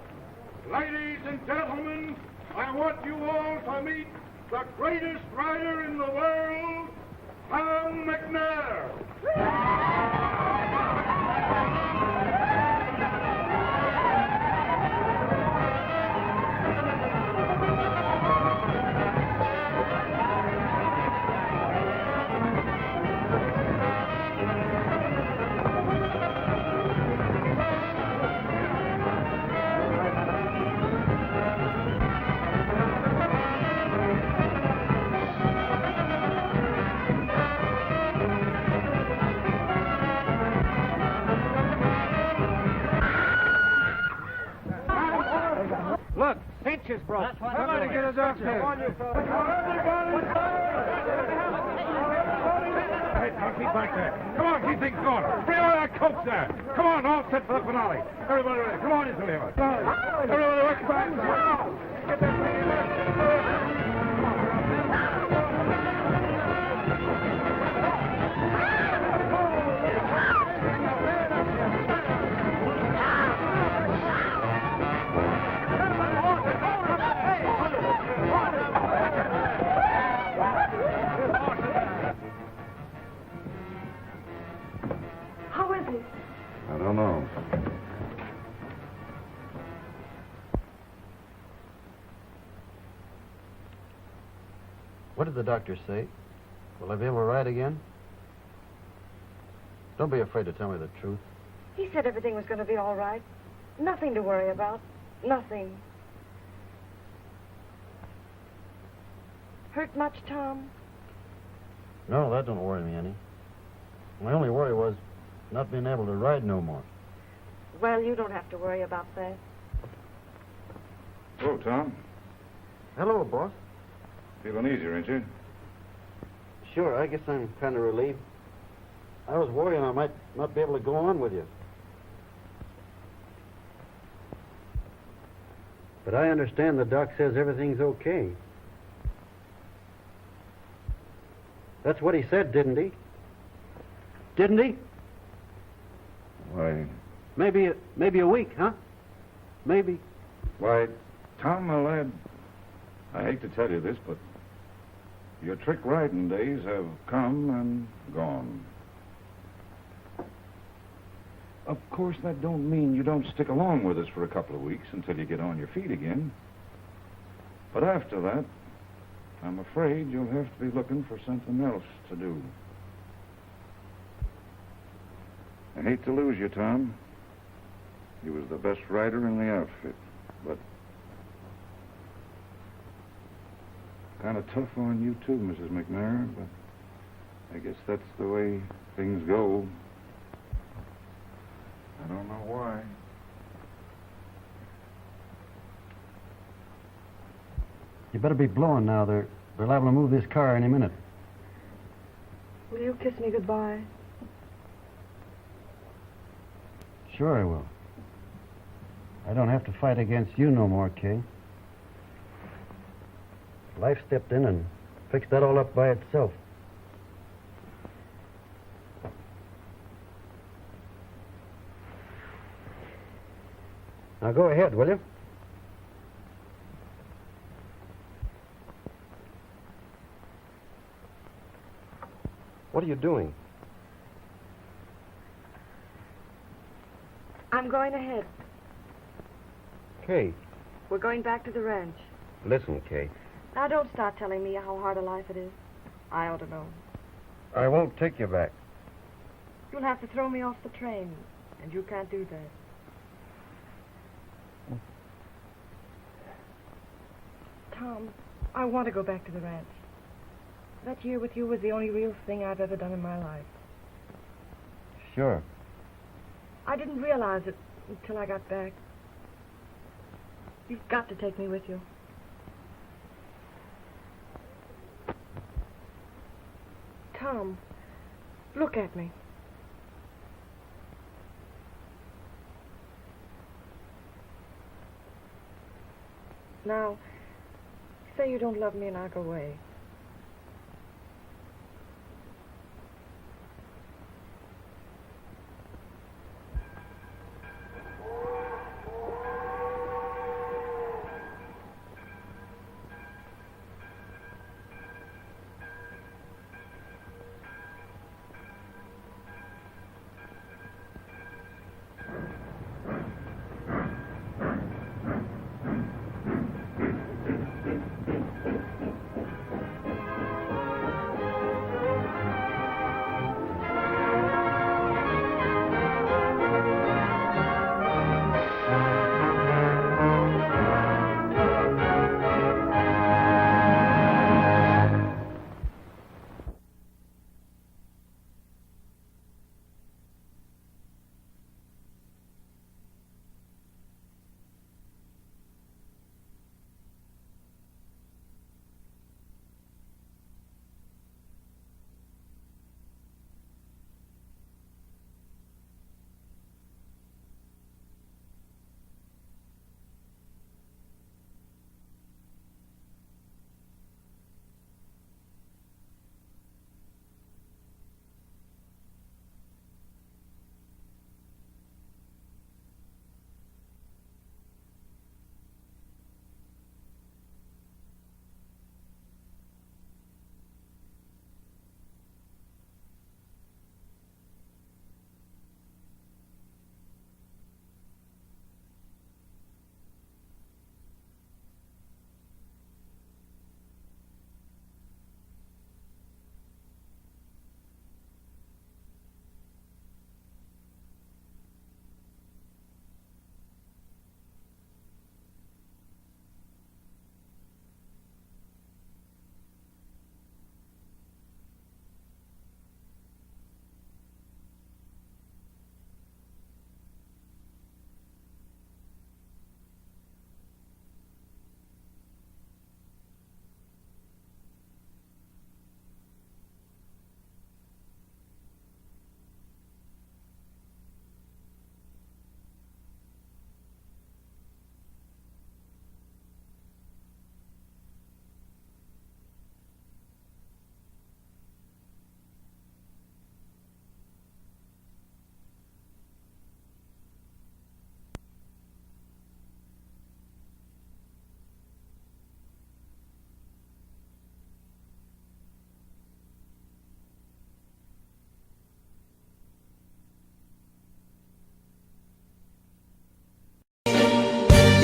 Ladies and gentlemen, I want you all to meet the greatest rider in the world, Tom McNair. Look, cinches broke. Somebody get us up here. Hey, now keep back there. Come on, keep things going. Bring all that coke there. Come on, all set for the finale. Everybody ready. Come on, you Silver. Everybody work back. Get that thing in there. How is he? I don't know. What did the doctor say? Will I be able to ride again? Don't be afraid to tell me the truth. He said everything was going to be all right. Nothing to worry about. Nothing. Hurt much, Tom? No, that don't worry me any. My only worry was not being able to ride no more. Well, you don't have to worry about that. Oh, Tom. Hello, boss. Feeling easier, ain't you? Sure, I guess I'm kind of relieved. I was worrying I might not be able to go on with you. But I understand the doc says everything's okay. That's what he said, didn't he? Didn't he? Why, Maybe a week, huh? Maybe. why, Tom, my lad, I hate to tell you this, but your trick riding days have come and gone. Of course, that don't mean you don't stick along with us for a couple of weeks until you get on your feet again. But after that, I'm afraid you'll have to be looking for something else to do. I hate to lose you, Tom. He was the best rider in the outfit, but kind of tough on you, too, Mrs. McNair, but I guess that's the way things go. I don't know why. You better be blowing now. They're liable to move this car any minute. Will you kiss me goodbye? Sure I will. I don't have to fight against you no more, Kay. Life stepped in and fixed that all up by itself. Now go ahead, will you? What are you doing? I'm going ahead. Kay, We're going back to the ranch. listen, Kay. Now, don't start telling me how hard a life it is. I ought to know. I won't take you back. You'll have to throw me off the train, and you can't do that. Tom, I want to go back to the ranch. That year with you was the only real thing I've ever done in my life. Sure. I didn't realize it until I got back. You've got to take me with you. Tom, look at me. Now, say you don't love me and I'll go away.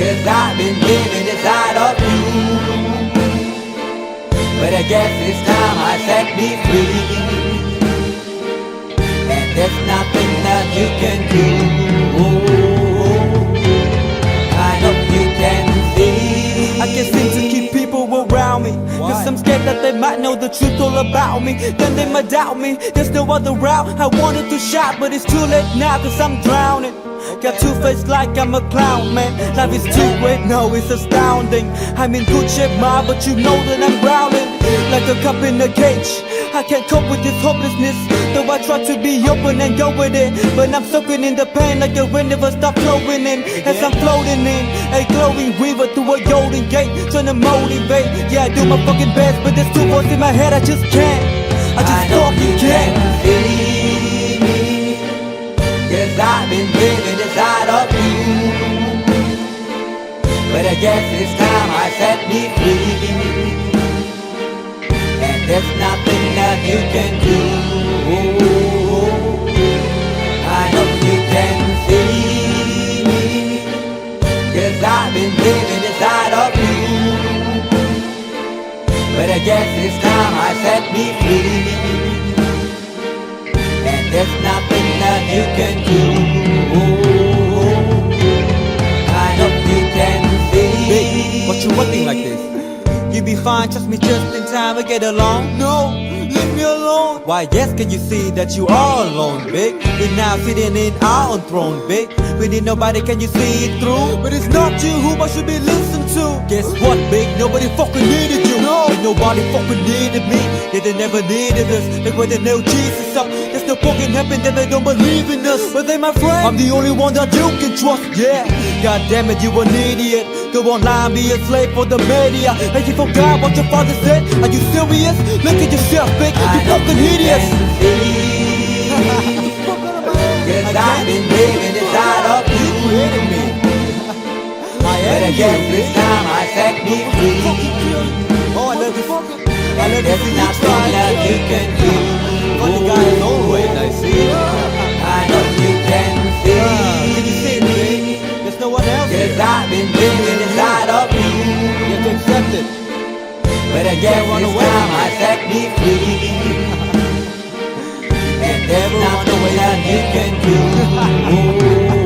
Cause I've been living inside of you. But I guess it's time I set me free. And there's nothing that you can do. I hope you can see. I can't seem to keep people around me. Cause I'm scared that they might know the truth all about me. Then they might doubt me. There's no other route. I wanted to shout, but it's too late now cause I'm drowning. Got two face like I'm a clown, man. Life is too great, no, it's astounding. I'm in good shape, ma, but you know that I'm growling like a cup in a cage. I can't cope with this hopelessness, though I try to be open and go with it. But I'm soaking in the pain like the wind never stop flowing in. As I'm floating in a glowing river through a golden gate, trying to motivate. Yeah, I do my fucking best, but there's two voices in my head, I just can't. I just fucking can't. See me, 'cause I've been living inside of you. But I guess it's time I set me free. And there's nothing that you can do. I know you can see me, 'cause I've been living inside of you. But I guess it's time I set me free. And there's nothing that you can do. I know you can see. Big, what you looking like this? You be fine, trust me, just in time we get along. No, leave me alone. Why, yes, can you see that you are alone, big? We're now sitting in our own throne, big. We need nobody, can you see it through? But it's not you whom I should be listening to. Guess what, big? Nobody fucking needed you. No, and nobody fucking needed me. Yeah, they never needed us. Like when they nailed Jesus up, there's no fucking heaven that they don't believe in us. But they my friend, I'm the only one that you can trust. Yeah, god damn it, you an idiot. Go online, be a slave for the media. And you forgot what your father said? Are you serious? Look at yourself, big. You fucking idiots. 'Cause I've been living inside of you. But I guess this time I set me free. Oh, I love this. I love There's nothing that you can do. Funny guy is always, I see. I know you can see. Can you see me? There's no one else. 'Cause I've been living inside of you. You have to accept it. But I guess this time I set me free. And there's nothing that you can do.